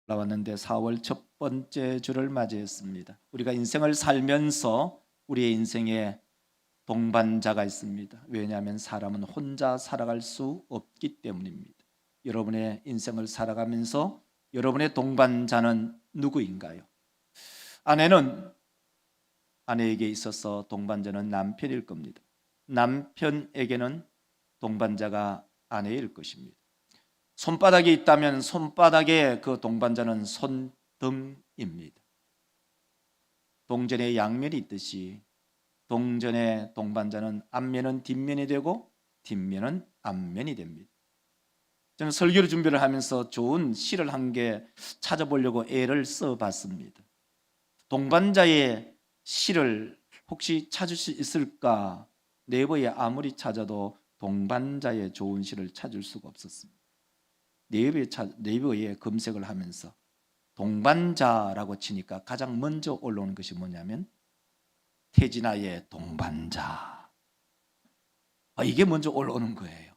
올라왔는데 4월 첫 번째 주를 맞이했습니다. 우리가 인생을 살면서 우리의 인생에 동반자가 있습니다. 왜냐하면 사람은 혼자 살아갈 수 없기 때문입니다. 여러분의 인생을 살아가면서 여러분의 동반자는 누구인가요? 아내는 아내에게 있어서 동반자는 남편일 겁니다. 남편에게는 동반자가 아내일 것입니다. 손바닥이 있다면 손바닥의 그 동반자는 손등입니다. 동전의 양면이 있듯이 동전의 동반자는 앞면은 뒷면이 되고 뒷면은 앞면이 됩니다. 저는 설교를 준비를 하면서 좋은 시를 한 개 찾아보려고 애를 써봤습니다. 동반자의 시를 혹시 찾을 수 있을까? 네이버에 아무리 찾아도 동반자의 좋은 시를 찾을 수가 없었습니다. 네이버에 검색을 하면서 동반자라고 치니까 가장 먼저 올라오는 것이 뭐냐면 태진아의 동반자. 이게 먼저 올라오는 거예요.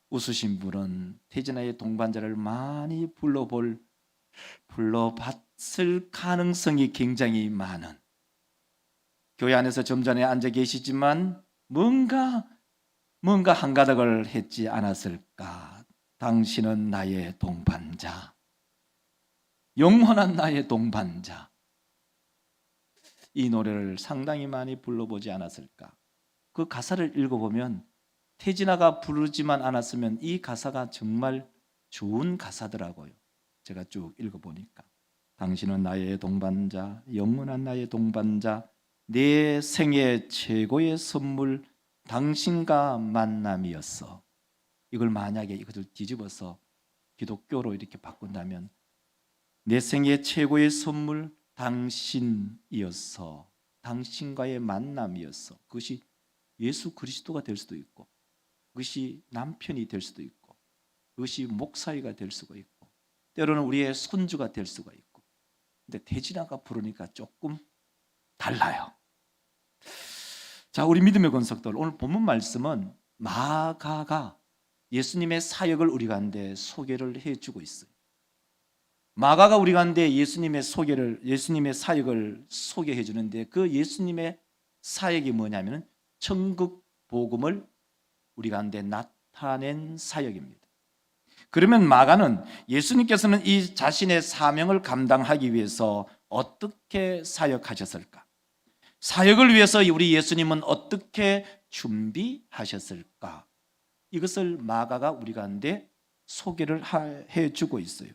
웃으신 분은 태진아의 동반자를 많이 불러봤을 가능성이 굉장히 많은, 교회 안에서 좀 전에 앉아 계시지만 뭔가 한가닥을 했지 않았을까. 당신은 나의 동반자, 영원한 나의 동반자. 이 노래를 상당히 많이 불러보지 않았을까. 그 가사를 읽어보면 태진아가 부르지만 않았으면 이 가사가 정말 좋은 가사더라고요. 제가 쭉 읽어보니까 당신은 나의 동반자, 영원한 나의 동반자, 내 생애 최고의 선물, 당신과 만남이었어. 이걸 만약에 이것을 뒤집어서 기독교로 이렇게 바꾼다면 내 생애 최고의 선물 당신이었어. 당신과의 만남이었어. 그것이 예수 그리스도가 될 수도 있고, 그것이 남편이 될 수도 있고, 그것이 목사이가 될 수가 있고, 때로는 우리의 손주가 될 수가 있고. 근데 태진아가 부르니까 조금 달라요. 자, 우리 믿음의 권속들, 오늘 본문 말씀은 마가가 예수님의 사역을 우리 가운데 소개를 해주고 있어요. 마가가 우리 가운데 예수님의 사역을 소개해 주는데, 그 예수님의 사역이 뭐냐면 천국 복음을 우리 가운데 나타낸 사역입니다. 그러면 마가는 예수님께서는 이 자신의 사명을 감당하기 위해서 어떻게 사역하셨을까? 사역을 위해서 우리 예수님은 어떻게 준비하셨을까? 이것을 마가가 우리 가운데 소개를 해주고 있어요.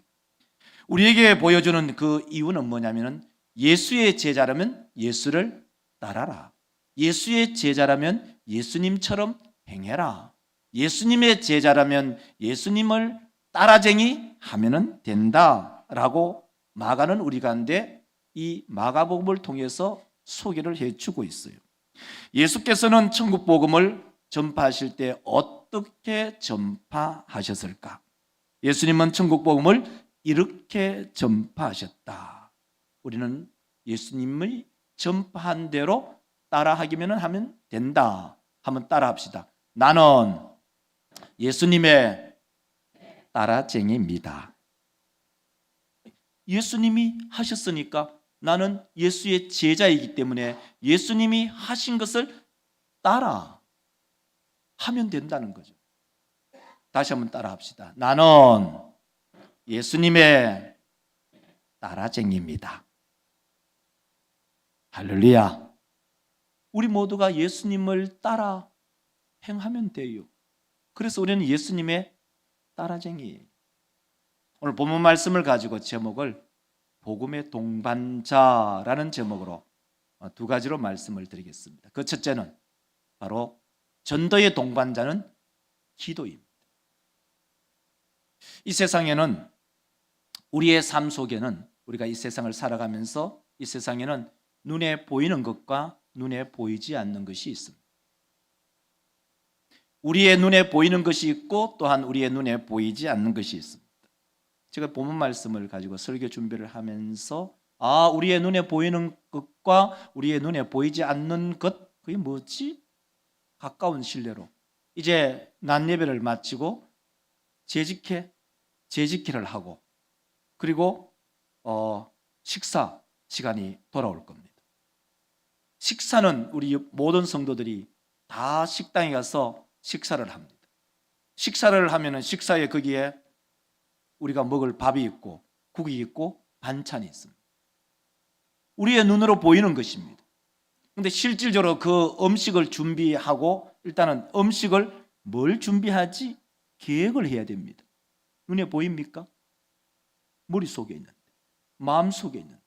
우리에게 보여주는 그 이유는 뭐냐면 예수의 제자라면 예수를 따라라. 예수의 제자라면 예수님처럼 행해라. 예수님의 제자라면 예수님을 따라쟁이 하면 된다라고 마가는 우리 가운데 이 마가복음을 통해서 소개를 해주고 있어요. 예수께서는 천국 복음을 전파하실 때 어떻게 전파하셨을까? 예수님은 천국 복음을 이렇게 전파하셨다. 우리는 예수님의 전파한 대로 따라하기만 하면 된다. 한번 따라합시다. 나는 예수님의 따라쟁이입니다. 예수님이 하셨으니까 나는 예수의 제자이기 때문에 예수님이 하신 것을 따라 하면 된다는 거죠. 다시 한번 따라합시다. 나는 예수님의 따라쟁이입니다. 할렐루야. 우리 모두가 예수님을 따라 행하면 돼요. 그래서 우리는 예수님의 따라쟁이예요. 오늘 본문 말씀을 가지고 제목을 복음의 동반자라는 제목으로 두 가지로 말씀을 드리겠습니다. 그 첫째는 바로 전도의 동반자는 기도입니다. 이 세상에는, 우리의 삶 속에는, 우리가 이 세상을 살아가면서 이 세상에는 눈에 보이는 것과 눈에 보이지 않는 것이 있습니다. 우리의 눈에 보이는 것이 있고 또한 우리의 눈에 보이지 않는 것이 있습니다. 제가 본문 말씀을 가지고 설교 준비를 하면서 우리의 눈에 보이는 것과 우리의 눈에 보이지 않는 것, 그게 뭐지? 가까운 신뢰로 이제 낮 예배를 마치고 재직회를 하고 그리고 식사 시간이 돌아올 겁니다. 식사는 우리 모든 성도들이 다 식당에 가서 식사를 합니다. 식사를 하면은 식사에 거기에 우리가 먹을 밥이 있고 국이 있고 반찬이 있습니다. 우리의 눈으로 보이는 것입니다. 그런데 실질적으로 그 음식을 준비하고 일단은 음식을 뭘 준비하지? 계획을 해야 됩니다. 눈에 보입니까? 머릿속에 있는데, 마음속에 있는데.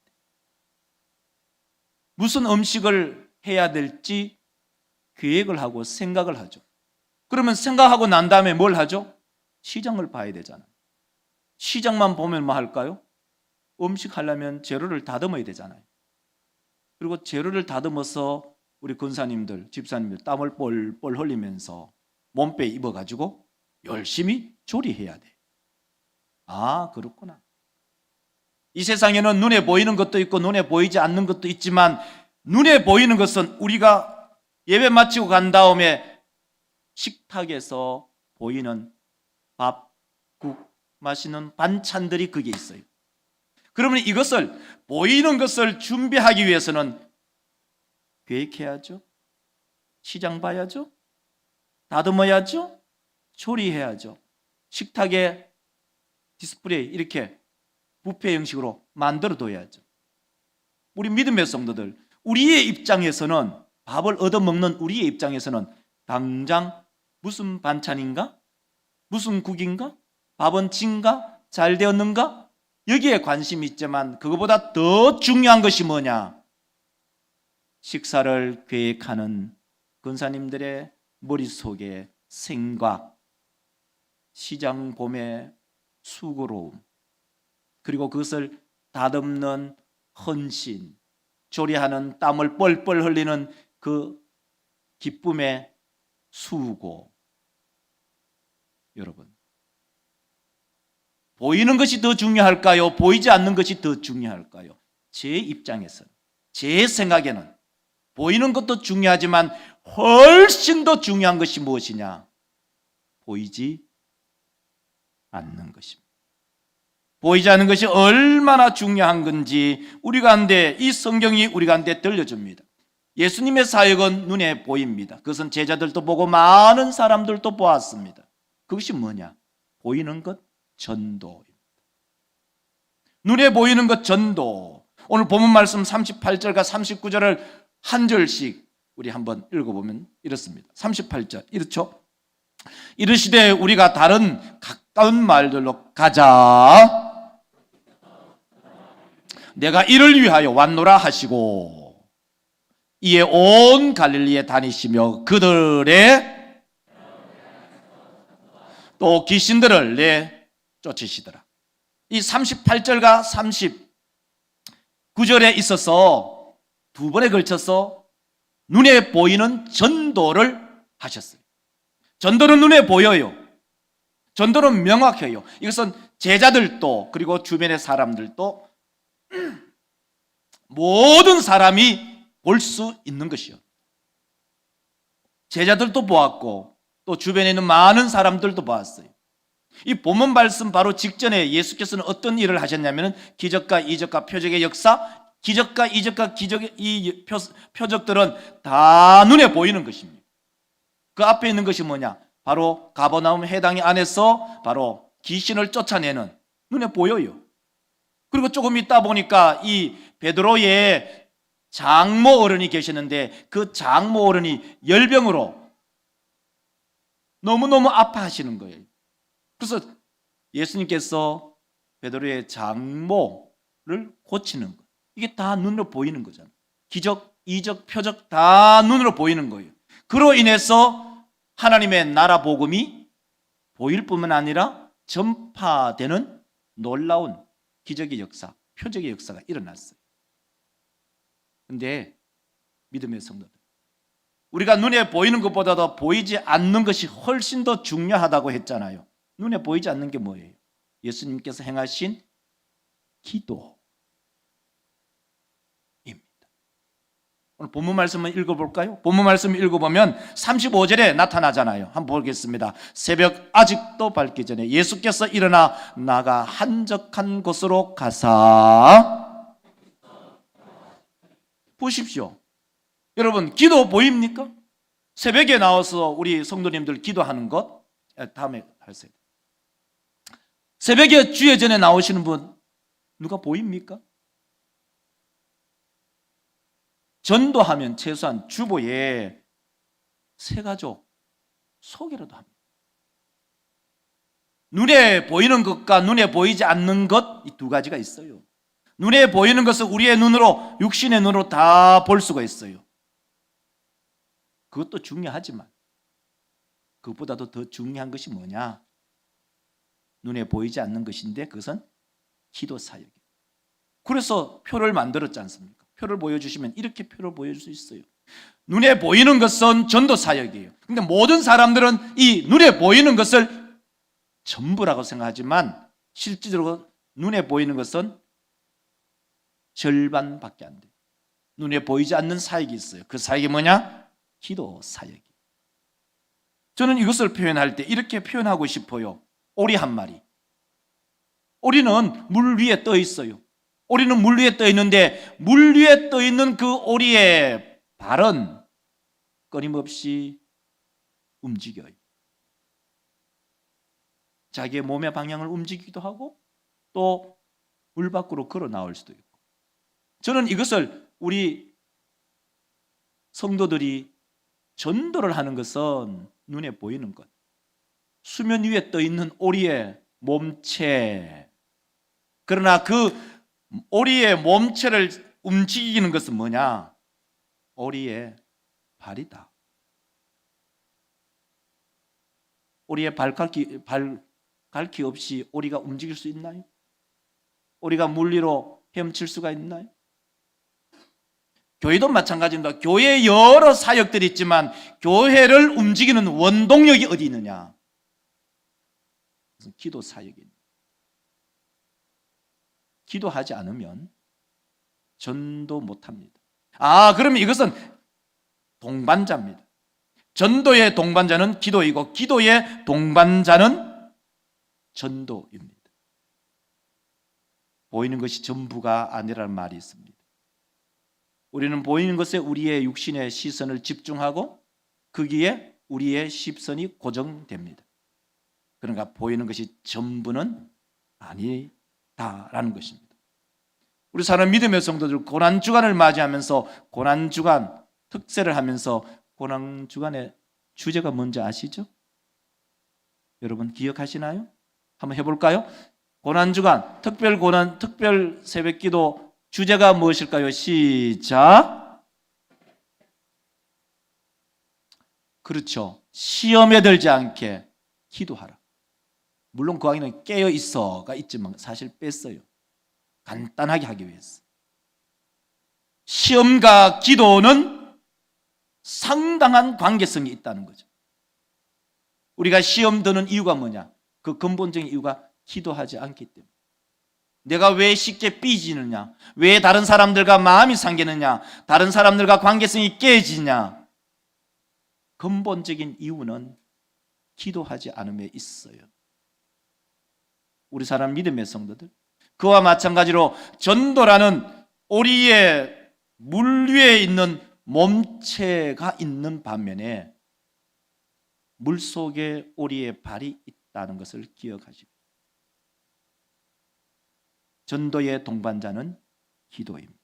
무슨 음식을 해야 될지 계획을 하고 생각을 하죠. 그러면 생각하고 난 다음에 뭘 하죠? 시장을 봐야 되잖아요. 시장만 보면 뭐 할까요? 음식 하려면 재료를 다듬어야 되잖아요. 그리고 재료를 다듬어서 우리 권사님들, 집사님들 땀을 뻘뻘 흘리면서 몸빼 입어가지고 열심히 조리해야 돼. 아, 그렇구나. 이 세상에는 눈에 보이는 것도 있고 눈에 보이지 않는 것도 있지만 눈에 보이는 것은 우리가 예배 마치고 간 다음에 식탁에서 보이는 밥, 국, 맛있는 반찬들이 그게 있어요. 그러면 이것을 보이는 것을 준비하기 위해서는 계획해야죠. 시장 봐야죠. 다듬어야죠. 조리해야죠. 식탁에 디스플레이 이렇게 뷔페 형식으로 만들어둬야죠. 우리 믿음의 성도들, 우리의 입장에서는 밥을 얻어먹는 우리의 입장에서는 당장 무슨 반찬인가? 무슨 국인가? 밥은 진가? 잘 되었는가? 여기에 관심이 있지만 그거보다 더 중요한 것이 뭐냐? 식사를 계획하는 권사님들의 머릿속에 생각, 시장 봄의 수고로움, 그리고 그것을 다듬는 헌신, 조리하는 땀을 뻘뻘 흘리는 그 기쁨의 수고. 여러분, 보이는 것이 더 중요할까요? 보이지 않는 것이 더 중요할까요? 제 입장에서는, 제 생각에는 보이는 것도 중요하지만 훨씬 더 중요한 것이 무엇이냐? 보이지 않는 것입니다. 보이지 않는 것이 얼마나 중요한 건지 우리 가운데, 이 성경이 우리 가운데 들려줍니다. 예수님의 사역은 눈에 보입니다. 그것은 제자들도 보고 많은 사람들도 보았습니다. 그것이 뭐냐? 보이는 것, 전도입니다. 눈에 보이는 것, 전도. 오늘 본문 말씀 38절과 39절을 한 절씩 우리 한번 읽어보면 이렇습니다. 38절 이렇죠? 이르시되 우리가 다른 가까운 말들로 가자. 내가 이를 위하여 왔노라 하시고 이에 온 갈릴리에 다니시며 그들의 또 귀신들을 내쫓으시더라. 이 38절과 39절에 있어서 두 번에 걸쳐서 눈에 보이는 전도를 하셨어요. 전도는 눈에 보여요. 전도는 명확해요. 이것은 제자들도 그리고 주변의 사람들도 모든 사람이 볼 수 있는 것이요. 제자들도 보았고 또 주변에 있는 많은 사람들도 보았어요. 이 본문 말씀 바로 직전에 예수께서는 어떤 일을 하셨냐면 기적과 이적과 표적의 역사, 기적과 이적과 기적의 이 표적들은 다 눈에 보이는 것입니다. 그 앞에 있는 것이 뭐냐? 바로 가버나움 해당 안에서 바로 귀신을 쫓아내는, 눈에 보여요. 그리고 조금 있다 보니까 이 베드로의 장모 어른이 계셨는데 그 장모 어른이 열병으로 너무너무 아파하시는 거예요. 그래서 예수님께서 베드로의 장모를 고치는 것, 이게 다 눈으로 보이는 거잖아요. 기적, 이적, 표적 다 눈으로 보이는 거예요. 그로 인해서 하나님의 나라 복음이 보일 뿐만 아니라 전파되는 놀라운 기적의 역사, 표적의 역사가 일어났어요. 그런데 믿음의 성도들, 우리가 눈에 보이는 것보다도 보이지 않는 것이 훨씬 더 중요하다고 했잖아요. 눈에 보이지 않는 게 뭐예요? 예수님께서 행하신 기도입니다. 오늘 본문 말씀을 읽어볼까요? 본문 말씀을 읽어보면 35절에 나타나잖아요. 한번 보겠습니다. 새벽 아직도 밝기 전에 예수께서 일어나 나가 한적한 곳으로 가사. 보십시오. 여러분, 기도 보입니까? 새벽에 나와서 우리 성도님들 기도하는 것, 다음에 하세요. 새벽에 주의 전에 나오시는 분 누가 보입니까? 전도하면 최소한 주보에 세 가족 소개라도 합니다. 눈에 보이는 것과 눈에 보이지 않는 것, 이 두 가지가 있어요. 눈에 보이는 것은 우리의 눈으로, 육신의 눈으로 다 볼 수가 있어요. 그것도 중요하지만 그것보다도 더 중요한 것이 뭐냐? 눈에 보이지 않는 것인데 그것은 기도 사역이에요. 그래서 표를 만들었지 않습니까? 표를 보여주시면 이렇게 표를 보여줄 수 있어요. 눈에 보이는 것은 전도 사역이에요. 근데 모든 사람들은 이 눈에 보이는 것을 전부라고 생각하지만 실질적으로 눈에 보이는 것은 절반밖에 안 돼요. 눈에 보이지 않는 사역이 있어요. 그 사역이 뭐냐? 기도 사역이에요. 저는 이것을 표현할 때 이렇게 표현하고 싶어요. 오리 한 마리. 오리는 물 위에 떠 있어요. 오리는 물 위에 떠 있는데 물 위에 떠 있는 그 오리의 발은 끊임없이 움직여요. 자기의 몸의 방향을 움직이기도 하고 또 물 밖으로 걸어 나올 수도 있고. 저는 이것을 우리 성도들이 전도를 하는 것은 눈에 보이는 것. 수면 위에 떠 있는 오리의 몸체. 그러나 그 오리의 몸체를 움직이는 것은 뭐냐? 오리의 발이다. 오리의 발갈기 없이 오리가 움직일 수 있나요? 오리가 물 위로 헤엄칠 수가 있나요? 교회도 마찬가지입니다. 교회에 여러 사역들이 있지만 교회를 움직이는 원동력이 어디 있느냐? 그것은 기도 사역입니다. 기도하지 않으면 전도 못합니다. 그러면 이것은 동반자입니다. 전도의 동반자는 기도이고 기도의 동반자는 전도입니다. 보이는 것이 전부가 아니라는 말이 있습니다. 우리는 보이는 것에 우리의 육신의 시선을 집중하고 거기에 우리의 시선이 고정됩니다. 그러니까 보이는 것이 전부는 아니다라는 것입니다. 우리 사람 믿음의 성도들 고난주간을 맞이하면서 고난주간 특세를 하면서 고난주간의 주제가 뭔지 아시죠? 여러분 기억하시나요? 한번 해볼까요? 고난주간 특별 새벽기도 주제가 무엇일까요? 시작. 그렇죠. 시험에 들지 않게 기도하라. 물론 그 안에는 깨어 있어가 있지만 사실 뺐어요. 간단하게 하기 위해서. 시험과 기도는 상당한 관계성이 있다는 거죠. 우리가 시험 드는 이유가 뭐냐? 그 근본적인 이유가 기도하지 않기 때문에. 내가 왜 쉽게 삐지느냐? 왜 다른 사람들과 마음이 상기느냐? 다른 사람들과 관계성이 깨지냐? 근본적인 이유는 기도하지 않음에 있어요. 우리 사람 믿음의 성도들, 그와 마찬가지로 전도라는 오리의 물 위에 있는 몸체가 있는 반면에 물속에 오리의 발이 있다는 것을 기억하십시오. 전도의 동반자는 기도입니다.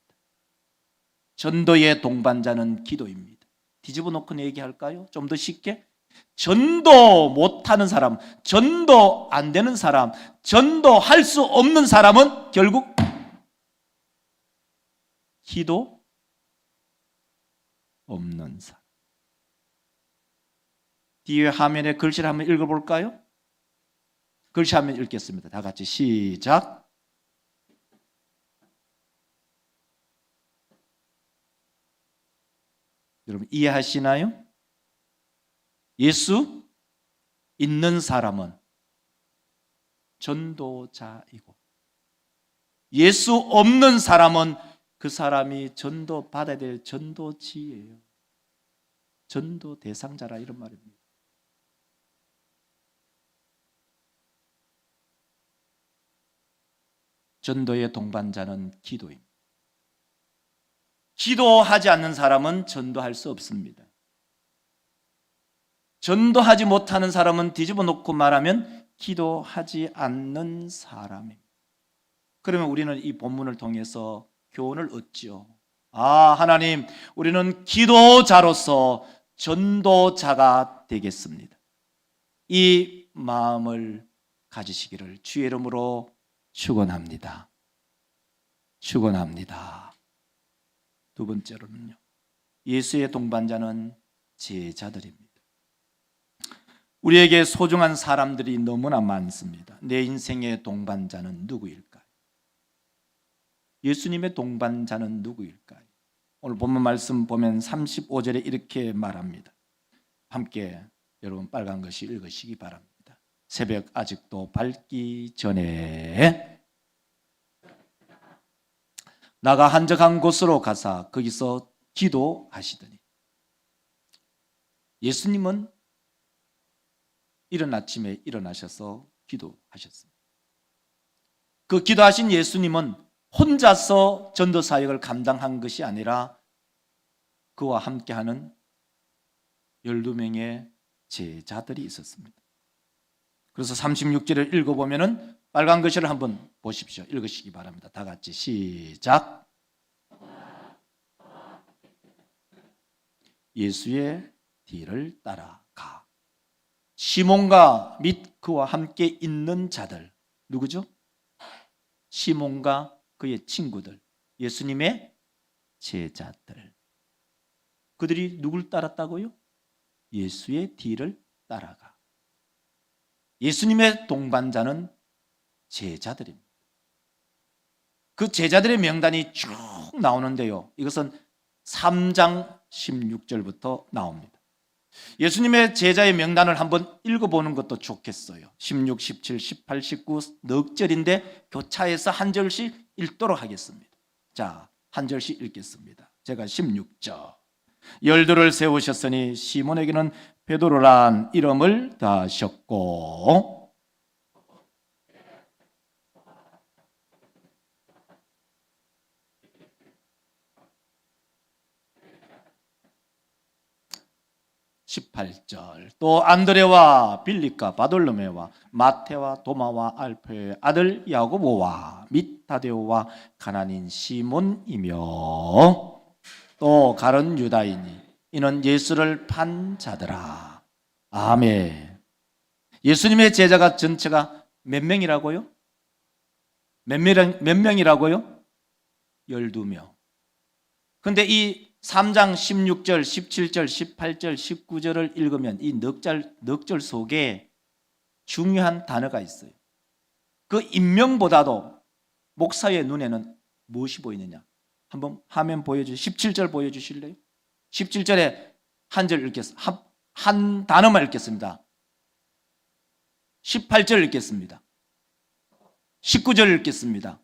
전도의 동반자는 기도입니다. 뒤집어 놓고 얘기할까요? 좀 더 쉽게. 전도 못하는 사람, 전도 안 되는 사람, 전도할 수 없는 사람은 결국 기도 없는 사람. 뒤에 화면에 글씨를 한번 읽어볼까요? 글씨 한번 읽겠습니다. 다 같이 시작. 여러분 이해하시나요? 예수 있는 사람은 전도자이고 예수 없는 사람은 그 사람이 전도 받아야 될 전도지예요. 전도 대상자라 이런 말입니다. 전도의 동반자는 기도입니다. 기도하지 않는 사람은 전도할 수 없습니다. 전도하지 못하는 사람은 뒤집어 놓고 말하면 기도하지 않는 사람입니다. 그러면 우리는 이 본문을 통해서 교훈을 얻지요. 하나님, 우리는 기도자로서 전도자가 되겠습니다. 이 마음을 가지시기를 주의 이름으로 축원합니다. 축원합니다. 두 번째로는요, 예수의 동반자는 제자들입니다. 우리에게 소중한 사람들이 너무나 많습니다. 내 인생의 동반자는 누구일까요? 예수님의 동반자는 누구일까요? 오늘 본문 말씀 보면 35절에 이렇게 말합니다. 함께 여러분 빨간 것이 읽으시기 바랍니다. 새벽 아직도 밝기 전에 나가 한적한 곳으로 가사 거기서 기도하시더니, 예수님은 이른 아침에 일어나셔서 기도하셨습니다. 그 기도하신 예수님은 혼자서 전도 사역을 감당한 것이 아니라 그와 함께하는 12명의 제자들이 있었습니다. 그래서 36절을 읽어보면 빨간 글씨를 한번 보십시오. 읽으시기 바랍니다. 다 같이 시작. 예수의 뒤를 따라가. 시몬과 및 그와 함께 있는 자들, 누구죠? 시몬과 그의 친구들, 예수님의 제자들. 그들이 누굴 따랐다고요? 예수의 뒤를 따라가. 예수님의 동반자는 제자들입니다. 그 제자들의 명단이 쭉 나오는데요, 이것은 3장 16절부터 나옵니다. 예수님의 제자의 명단을 한번 읽어보는 것도 좋겠어요. 16, 17, 18, 19 넉 절인데 교차해서 한 절씩 읽도록 하겠습니다. 자, 한 절씩 읽겠습니다. 제가 16절. 열두를 세우셨으니 시몬에게는 베드로란 이름을 다하셨고, 18절. 또 안드레와 빌립과 바돌로메와 마테와 도마와 알페의 아들 야고보와 및 다데오와 가나니인 시몬이며 또 가룟 유다이니 이는 예수를 판 자더라. 아멘. 예수님의 제자가 전체가 몇 명이라고요? 몇 명이라고요? 12명. 그런데 이 3장 16절, 17절, 18절, 19절을 읽으면 이 넉 절 속에 중요한 단어가 있어요. 그 인명보다도 목사의 눈에는 무엇이 보이느냐? 한번 화면 보여주세요. 17절 보여주실래요? 17절에 한 절 읽겠습니다. 한 단어만 읽겠습니다. 18절 읽겠습니다. 19절 읽겠습니다.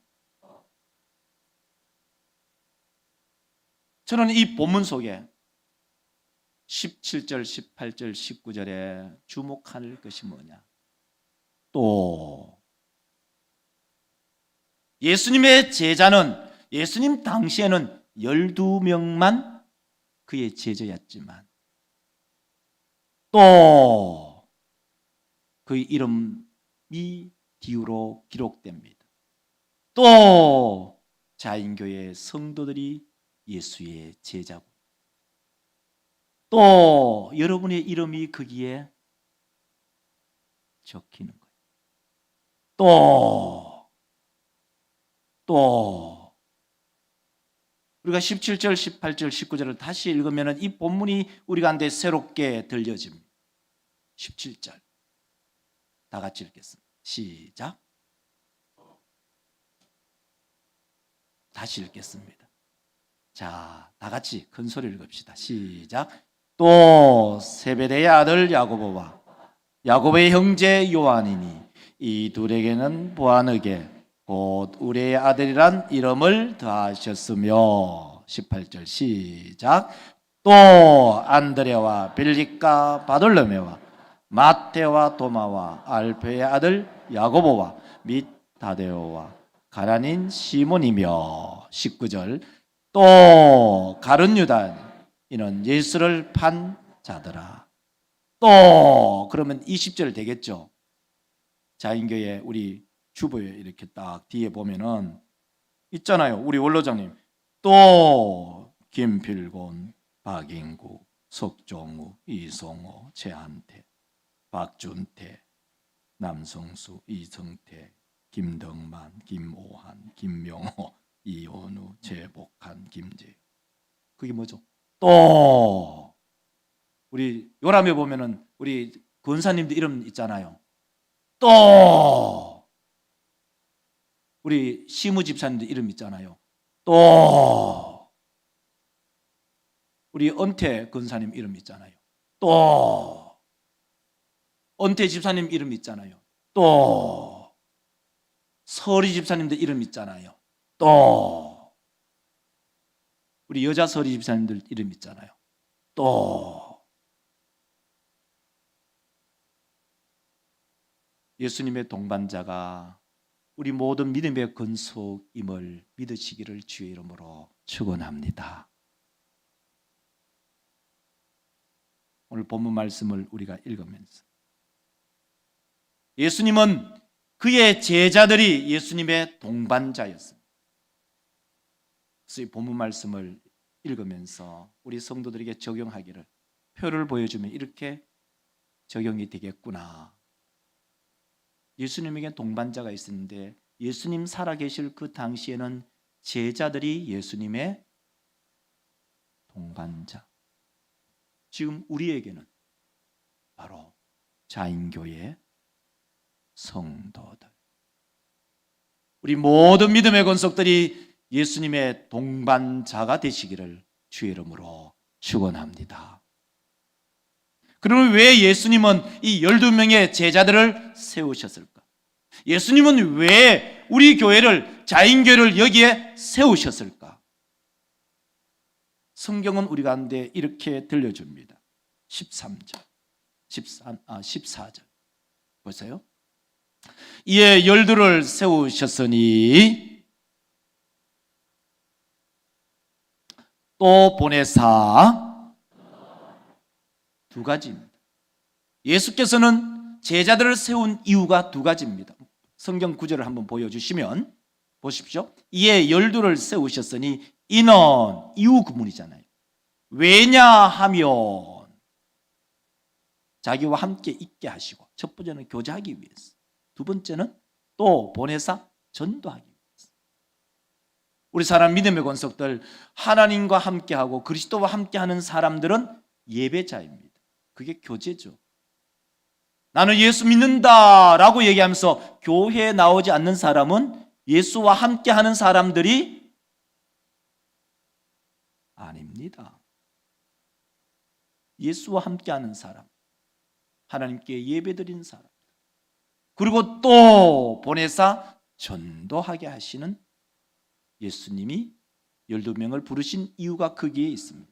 저는 이 본문 속에 17절, 18절, 19절에 주목할 것이 뭐냐? 또 예수님의 제자는 예수님 당시에는 12명만 그의 제자였지만 또 그의 이름이 뒤로 기록됩니다. 또 자인교회 성도들이 예수의 제자고 또 여러분의 이름이 거기에 적히는 거예요. 또 우리가 17절, 18절, 19절을 다시 읽으면 이 본문이 우리 가운데 새롭게 들려집니다. 17절 다 같이 읽겠습니다. 시작. 다시 읽겠습니다. 자, 다 같이 큰 소리를 읽읍시다. 시작. 또 세베대의 아들 야고보와 야고보의 형제 요한이니 이 둘에게는 보아느게 곧 우리의 아들이란 이름을 더하셨으며 18절 시작. 또 안드레와 빌립과 바돌로메와 마테와 도마와 알페의 아들 야고보와 및 다데오와 가난인 시몬이며 19절. 또 가룟 유다 이는 예수를 판 자더라. 또 그러면 20절 되겠죠. 자인교회 우리 주보에 이렇게 딱 뒤에 보면은 있잖아요. 우리 원로장님 또 김필곤, 박인구, 석종우, 이성호, 최한태, 박준태, 남성수, 이성태, 김덕만, 김오한, 김명호, 이원우, 재복한, 김재우. 그게 뭐죠? 또 우리 요람에 보면은 우리 권사님들 이름 있잖아요. 또 우리 시무 집사님들 이름 있잖아요. 또 우리 은퇴 권사님 이름 있잖아요. 또 은퇴 집사님 이름 있잖아요. 또 서리 집사님들 이름 있잖아요. 또 우리 여자 서리 집사님들 이름 있잖아요. 또 예수님의 동반자가 우리 모든 믿음의 근속임을 믿으시기를 주의 이름으로 축원합니다. 오늘 본문 말씀을 우리가 읽으면서 예수님은 그의 제자들이 예수님의 동반자였습니다. 그래서 이 본문 말씀을 읽으면서 우리 성도들에게 적용하기를 표를 보여주면 이렇게 적용이 되겠구나. 예수님에게 동반자가 있었는데 예수님 살아계실 그 당시에는 제자들이 예수님의 동반자. 지금 우리에게는 바로 자인교회 성도들, 우리 모든 믿음의 권속들이 예수님의 동반자가 되시기를 주의 이름으로 축원합니다. 그러면 왜 예수님은 이 12명의 제자들을 세우셨을까? 예수님은 왜 우리 교회를, 자인교회를 여기에 세우셨을까? 성경은 우리 가운데 이렇게 들려줍니다. 13절, 14절 보세요. 이에 12를 세우셨으니 또 보내사 두 가지입니다. 예수께서는 제자들을 세운 이유가 두 가지입니다. 성경 구절을 한번 보여주시면 보십시오. 이에 12를 세우셨으니 이는 이유 구문이잖아요. 왜냐하면 자기와 함께 있게 하시고, 첫 번째는 교제하기 위해서, 두 번째는 또 보내사 전도하기 위해서. 우리 사람 믿음의 권속들, 하나님과 함께하고 그리스도와 함께하는 사람들은 예배자입니다. 그게 교제죠. 나는 예수 믿는다라고 얘기하면서 교회에 나오지 않는 사람은 예수와 함께하는 사람들이 아닙니다. 예수와 함께하는 사람, 하나님께 예배드리는 사람, 그리고 또 보내사 전도하게 하시는 예수님이 12명을 부르신 이유가 거기에 있습니다.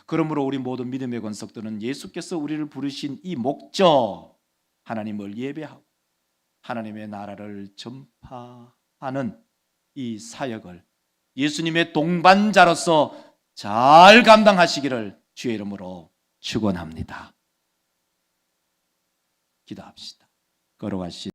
그러므로 우리 모든 믿음의 권속들은 예수께서 우리를 부르신 이 목적, 하나님을 예배하고 하나님의 나라를 전파하는 이 사역을 예수님의 동반자로서 잘 감당하시기를 주의 이름으로 축원합니다. 기도합시다. 걸어가시